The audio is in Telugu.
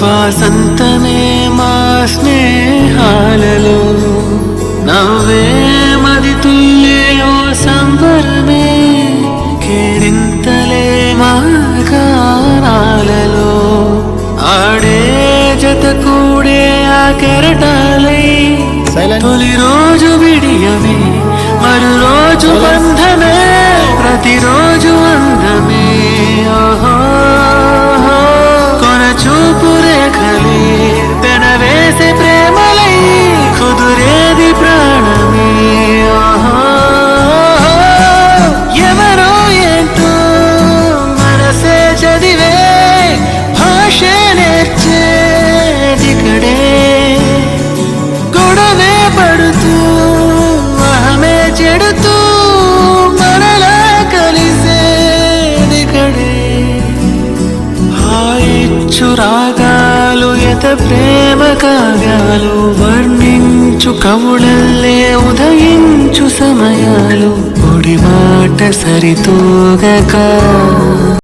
వాసంతమే మా స్నేహాలలో నవ్వే మది తుల్లే ఓ సంబరమే కేరింతలే మా గానాలలో ఆడే జత కూడే ఆ కెరటాలై తొలి రోజు విడియమే మరు రోజు బంధమే ప్రతిరోజు అందమే ఓహో కొన చూపు రేఖలే పెనవేసే ప్రేమలై కుదురేది ప్రాణమే ఓహో ఎవరో ఏంటో మనసే చదివే భాషే నేర్చేదికడే గొడవే పడుతూ అహమే చెడుతూ మనలా కలిసేదికడే హాయిచ్చు రాగాలు ఎత ప్రేమ కావ్యాలు వర్ణించు కవులల్లే ఉదయించు సమయాలు పొడి మాట సరితూగక